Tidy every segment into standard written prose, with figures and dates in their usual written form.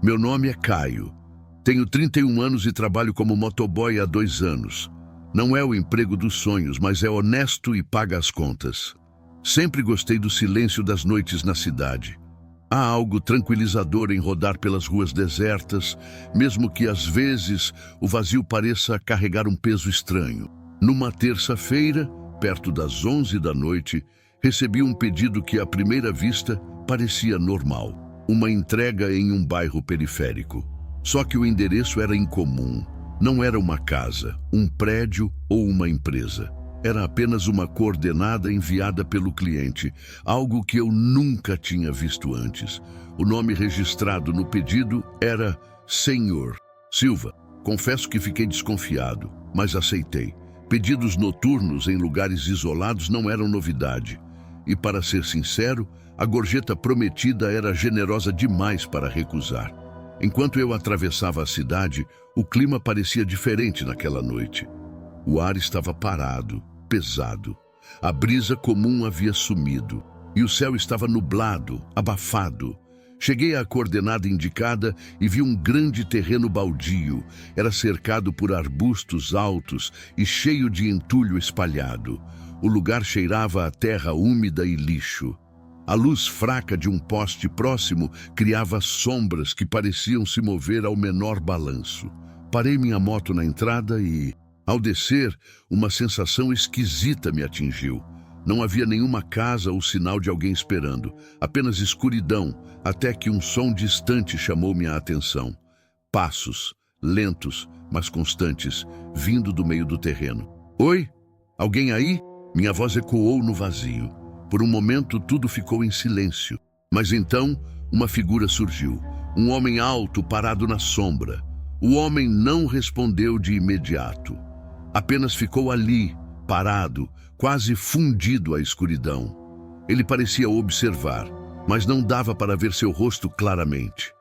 Meu nome é Caio. Tenho 31 anos e trabalho como motoboy há 2 anos. Não é o emprego dos sonhos, mas é honesto e paga as contas. Sempre gostei do silêncio das noites na cidade. Há algo tranquilizador em rodar pelas ruas desertas, mesmo que às vezes o vazio pareça carregar um peso estranho. Numa terça-feira, perto das 11 da noite, recebi um pedido que à primeira vista parecia normal. Uma entrega em um bairro periférico. Só que o endereço era incomum. Não era uma casa, um prédio ou uma empresa. Era apenas uma coordenada enviada pelo cliente, algo que eu nunca tinha visto antes. O nome registrado no pedido era Senhor Silva. Confesso que fiquei desconfiado, mas aceitei. Pedidos noturnos em lugares isolados não eram novidade. E para ser sincero, a gorjeta prometida era generosa demais para recusar. Enquanto eu atravessava a cidade, o clima parecia diferente naquela noite. O ar estava parado, pesado. A brisa comum havia sumido e o céu estava nublado, abafado. Cheguei à coordenada indicada e vi um grande terreno baldio. Era cercado por arbustos altos e cheio de entulho espalhado. O lugar cheirava a terra úmida e lixo. A luz fraca de um poste próximo criava sombras que pareciam se mover ao menor balanço. Parei minha moto na entrada e, ao descer, uma sensação esquisita me atingiu. Não havia nenhuma casa ou sinal de alguém esperando, apenas escuridão, até que um som distante chamou minha atenção. Passos, lentos, mas constantes, vindo do meio do terreno. Oi? Alguém aí? Minha voz ecoou no vazio. Por um momento tudo ficou em silêncio, mas então uma figura surgiu. Um homem alto parado na sombra. O homem não respondeu de imediato. Apenas ficou ali, parado, quase fundido à escuridão. Ele parecia observar, mas não dava para ver seu rosto claramente.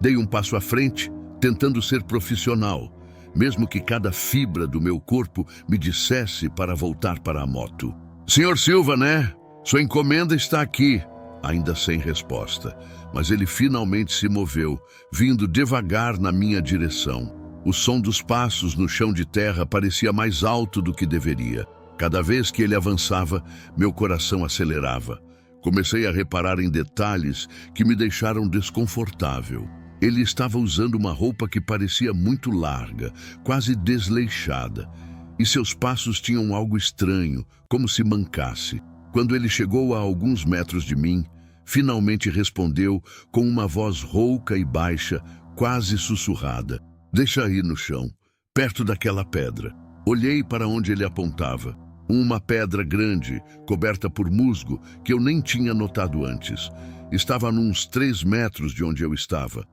Dei um passo à frente, tentando ser profissional, mesmo que cada fibra do meu corpo me dissesse para voltar para a moto. Senhor Silva, né? Sua encomenda está aqui. Ainda sem resposta, mas ele finalmente se moveu, vindo devagar na minha direção. O som dos passos no chão de terra parecia mais alto do que deveria. Cada vez que ele avançava, meu coração acelerava. Comecei a reparar em detalhes que me deixaram desconfortável. Ele estava usando uma roupa que parecia muito larga, quase desleixada, e seus passos tinham algo estranho, como se mancasse. Quando ele chegou a alguns metros de mim, finalmente respondeu com uma voz rouca e baixa, quase sussurrada. Deixa aí no chão, perto daquela pedra. Olhei para onde ele apontava. Uma pedra grande, coberta por musgo, que eu nem tinha notado antes. Estava a uns 3 metros de onde eu estava.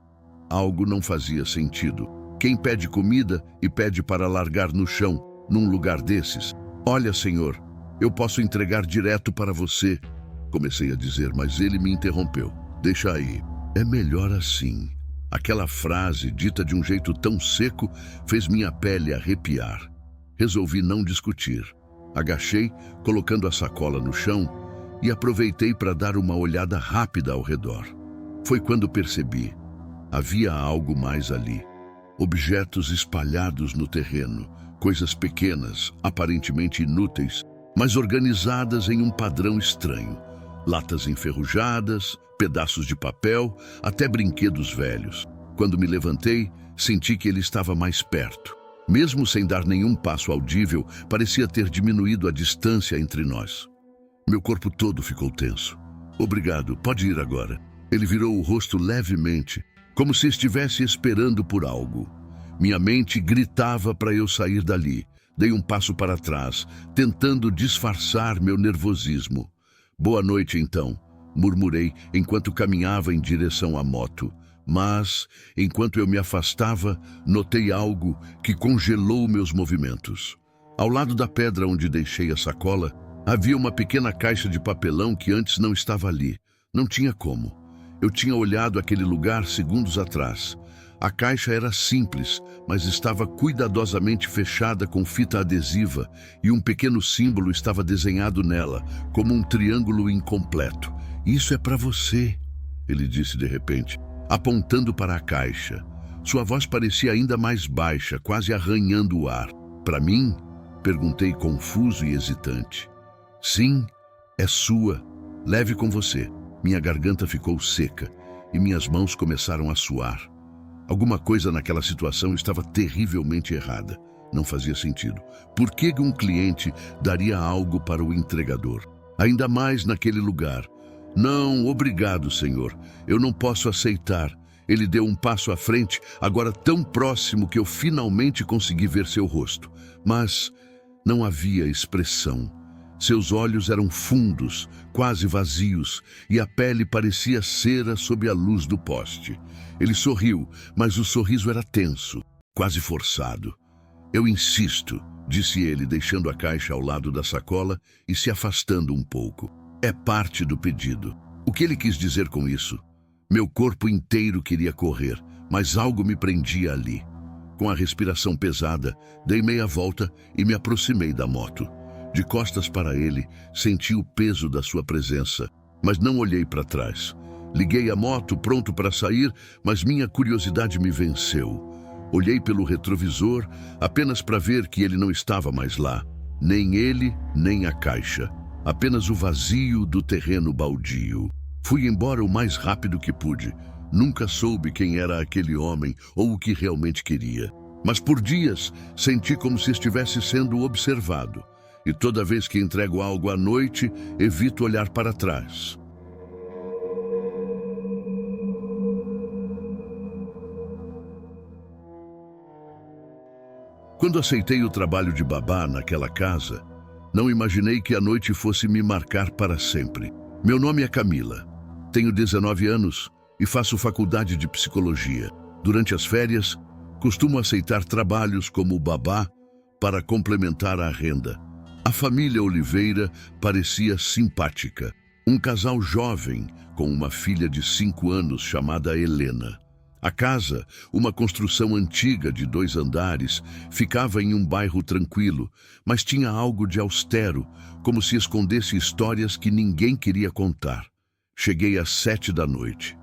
Algo não fazia sentido. Quem pede comida e pede para largar no chão, num lugar desses? Olha, senhor, eu posso entregar direto para você. Comecei a dizer, mas ele me interrompeu. Deixa aí. É melhor assim. Aquela frase, dita de um jeito tão seco, fez minha pele arrepiar. Resolvi não discutir. Agachei, colocando a sacola no chão, e aproveitei para dar uma olhada rápida ao redor. Foi quando percebi. Havia algo mais ali. Objetos espalhados no terreno, coisas pequenas, aparentemente inúteis, mas organizadas em um padrão estranho. Latas enferrujadas, pedaços de papel, até brinquedos velhos. Quando me levantei, senti que ele estava mais perto. Mesmo sem dar nenhum passo audível, parecia ter diminuído a distância entre nós. Meu corpo todo ficou tenso. Obrigado, pode ir agora. Ele virou o rosto levemente, como se estivesse esperando por algo. Minha mente gritava para eu sair dali. Dei um passo para trás, tentando disfarçar meu nervosismo. Boa noite, então, murmurei enquanto caminhava em direção à moto. Mas, enquanto eu me afastava, notei algo que congelou meus movimentos. Ao lado da pedra onde deixei a sacola, havia uma pequena caixa de papelão que antes não estava ali. Não tinha como. Eu tinha olhado aquele lugar segundos atrás. A caixa era simples, mas estava cuidadosamente fechada com fita adesiva e um pequeno símbolo estava desenhado nela, como um triângulo incompleto. Isso é para você, ele disse de repente. apontando para a caixa. Sua voz parecia ainda mais baixa, quase arranhando o ar. Para mim? Perguntei confuso e hesitante. Sim, é sua. Leve com você. Minha garganta ficou seca e minhas mãos começaram a suar. Alguma coisa naquela situação estava terrivelmente errada. Não fazia sentido. Por que um cliente daria algo para o entregador? Ainda mais naquele lugar. Não, obrigado, senhor. Eu não posso aceitar. Ele deu um passo à frente, agora tão próximo que eu finalmente consegui ver seu rosto. Mas não havia expressão. Seus olhos eram fundos, quase vazios, e a pele parecia cera sob a luz do poste. Ele sorriu, mas o sorriso era tenso, quase forçado. Eu insisto, disse ele, deixando a caixa ao lado da sacola e se afastando um pouco. É parte do pedido. O que ele quis dizer com isso? Meu corpo inteiro queria correr, mas algo me prendia ali. Com a respiração pesada, dei meia volta e me aproximei da moto. De costas para ele, senti o peso da sua presença, mas não olhei para trás. Liguei a moto, pronto para sair, mas minha curiosidade me venceu. Olhei pelo retrovisor, apenas para ver que ele não estava mais lá. Nem ele, nem a caixa. Apenas o vazio do terreno baldio. Fui embora o mais rápido que pude. Nunca soube quem era aquele homem ou o que realmente queria. Mas por dias, senti como se estivesse sendo observado. E toda vez que entrego algo à noite, evito olhar para trás. Quando aceitei o trabalho de babá naquela casa, não imaginei que a noite fosse me marcar para sempre. Meu nome é Camila. Tenho 19 anos e faço faculdade de psicologia. Durante as férias, costumo aceitar trabalhos como babá para complementar a renda. A família Oliveira parecia simpática. Um casal jovem com uma filha de 5 anos chamada Helena. A casa, uma construção antiga de 2 andares, ficava em um bairro tranquilo, mas tinha algo de austero, como se escondesse histórias que ninguém queria contar. Cheguei às 7 da noite.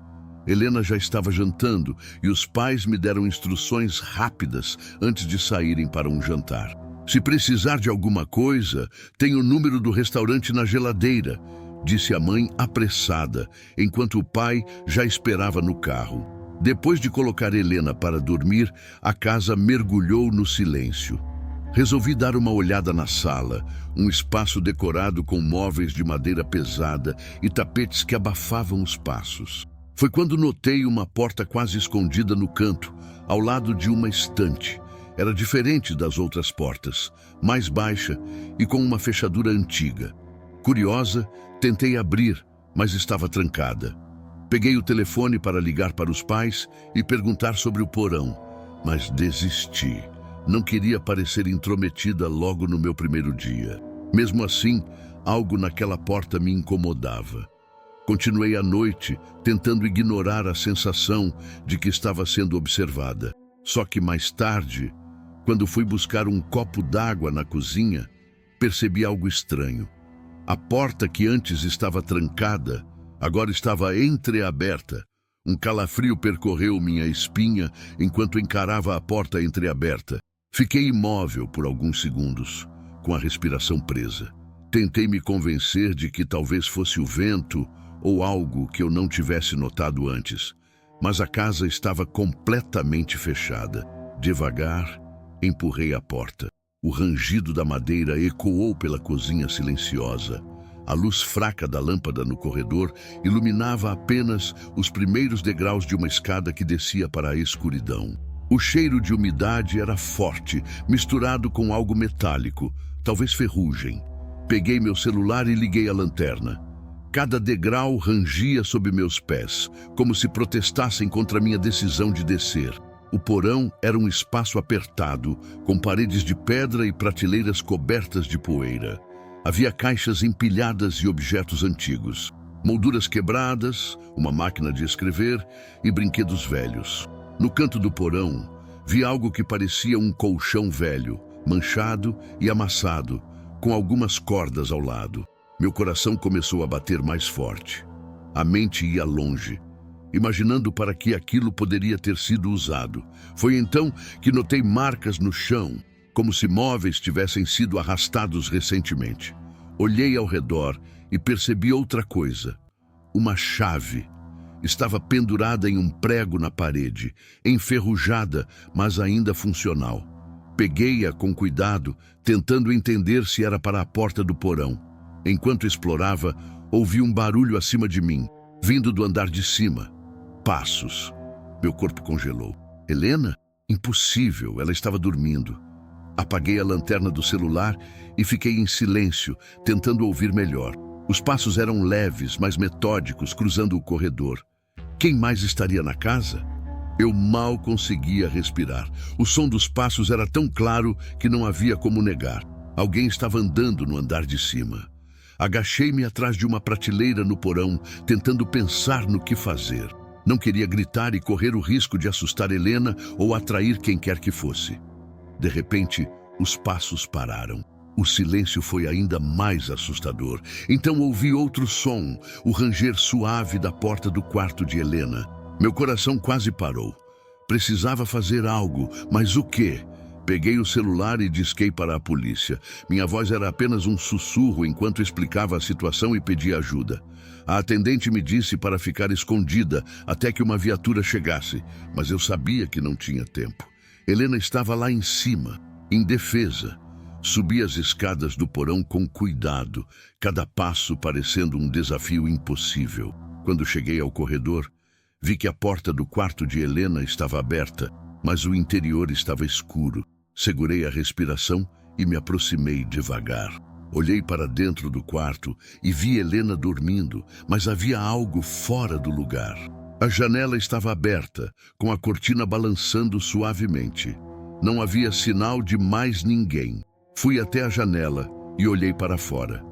Helena já estava jantando e os pais me deram instruções rápidas antes de saírem para um jantar. Se precisar de alguma coisa, tem o número do restaurante na geladeira, disse a mãe apressada, enquanto o pai já esperava no carro. Depois de colocar Helena para dormir, a casa mergulhou no silêncio. Resolvi dar uma olhada na sala, um espaço decorado com móveis de madeira pesada e tapetes que abafavam os passos. Foi quando notei uma porta quase escondida no canto, ao lado de uma estante. Era diferente das outras portas, mais baixa e com uma fechadura antiga. Curiosa, tentei abrir, mas estava trancada. Peguei o telefone para ligar para os pais e perguntar sobre o porão, mas desisti. Não queria parecer intrometida logo no meu primeiro dia. Mesmo assim, algo naquela porta me incomodava. Continuei a noite tentando ignorar a sensação de que estava sendo observada. Só que mais tarde, quando fui buscar um copo d'água na cozinha, percebi algo estranho. A porta que antes estava trancada, agora estava entreaberta. Um calafrio percorreu minha espinha enquanto encarava a porta entreaberta. Fiquei imóvel por alguns segundos, com a respiração presa. Tentei me convencer de que talvez fosse o vento ou algo que eu não tivesse notado antes, mas a casa estava completamente fechada. Devagar, empurrei a porta. O rangido da madeira ecoou pela cozinha silenciosa. A luz fraca da lâmpada no corredor iluminava apenas os primeiros degraus de uma escada que descia para a escuridão. O cheiro de umidade era forte, misturado com algo metálico, talvez ferrugem. Peguei meu celular e liguei a lanterna. Cada degrau rangia sob meus pés, como se protestassem contra minha decisão de descer. O porão era um espaço apertado, com paredes de pedra e prateleiras cobertas de poeira. Havia caixas empilhadas e objetos antigos, molduras quebradas, uma máquina de escrever e brinquedos velhos. No canto do porão, vi algo que parecia um colchão velho, manchado e amassado, com algumas cordas ao lado. Meu coração começou a bater mais forte. A mente ia longe. imaginando para que aquilo poderia ter sido usado. Foi então que notei marcas no chão, como se móveis tivessem sido arrastados recentemente. Olhei ao redor e percebi outra coisa. Uma chave. Estava pendurada em um prego na parede, enferrujada, mas ainda funcional. Peguei-a com cuidado, tentando entender se era para a porta do porão. Enquanto explorava, ouvi um barulho acima de mim, vindo do andar de cima. Passos. Meu corpo congelou. Helena? Impossível, ela estava dormindo. Apaguei a lanterna do celular e fiquei em silêncio, tentando ouvir melhor. Os passos eram leves, mas metódicos, cruzando o corredor. Quem mais estaria na casa? Eu mal conseguia respirar. O som dos passos era tão claro que não havia como negar. Alguém estava andando no andar de cima. Agachei-me atrás de uma prateleira no porão, tentando pensar no que fazer. Não queria gritar e correr o risco de assustar Helena ou atrair quem quer que fosse. De repente, os passos pararam. O silêncio foi ainda mais assustador. Então ouvi outro som, o ranger suave da porta do quarto de Helena. Meu coração quase parou. Precisava fazer algo, mas o quê? Peguei o celular e disquei para a polícia. Minha voz era apenas um sussurro enquanto explicava a situação e pedia ajuda. A atendente me disse para ficar escondida até que uma viatura chegasse, mas eu sabia que não tinha tempo. Helena estava lá em cima, indefesa. Subi as escadas do porão com cuidado, cada passo parecendo um desafio impossível. Quando cheguei ao corredor, vi que a porta do quarto de Helena estava aberta, mas o interior estava escuro. Segurei a respiração e me aproximei devagar. Olhei para dentro do quarto e vi Helena dormindo, mas havia algo fora do lugar. A janela estava aberta, com a cortina balançando suavemente. Não havia sinal de mais ninguém. Fui até a janela e olhei para fora.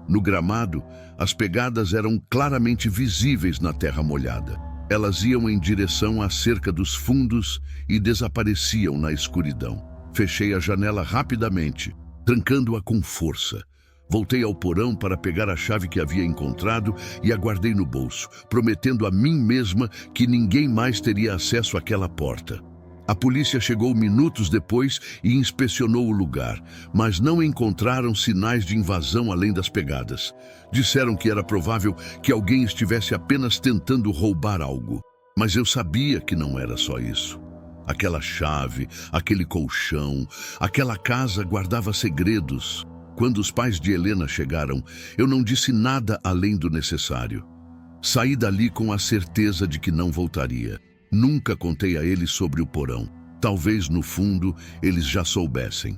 No gramado, as pegadas eram claramente visíveis na terra molhada. Elas iam em direção à cerca dos fundos e desapareciam na escuridão. Fechei a janela rapidamente, trancando-a com força. Voltei ao porão para pegar a chave que havia encontrado e a guardei no bolso, prometendo a mim mesma que ninguém mais teria acesso àquela porta. A polícia chegou minutos depois e inspecionou o lugar, mas não encontraram sinais de invasão além das pegadas. Disseram que era provável que alguém estivesse apenas tentando roubar algo. Mas eu sabia que não era só isso. Aquela chave, aquele colchão, aquela casa guardava segredos. Quando os pais de Helena chegaram, eu não disse nada além do necessário. Saí dali com a certeza de que não voltaria. Nunca contei a eles sobre o porão. Talvez, no fundo, eles já soubessem.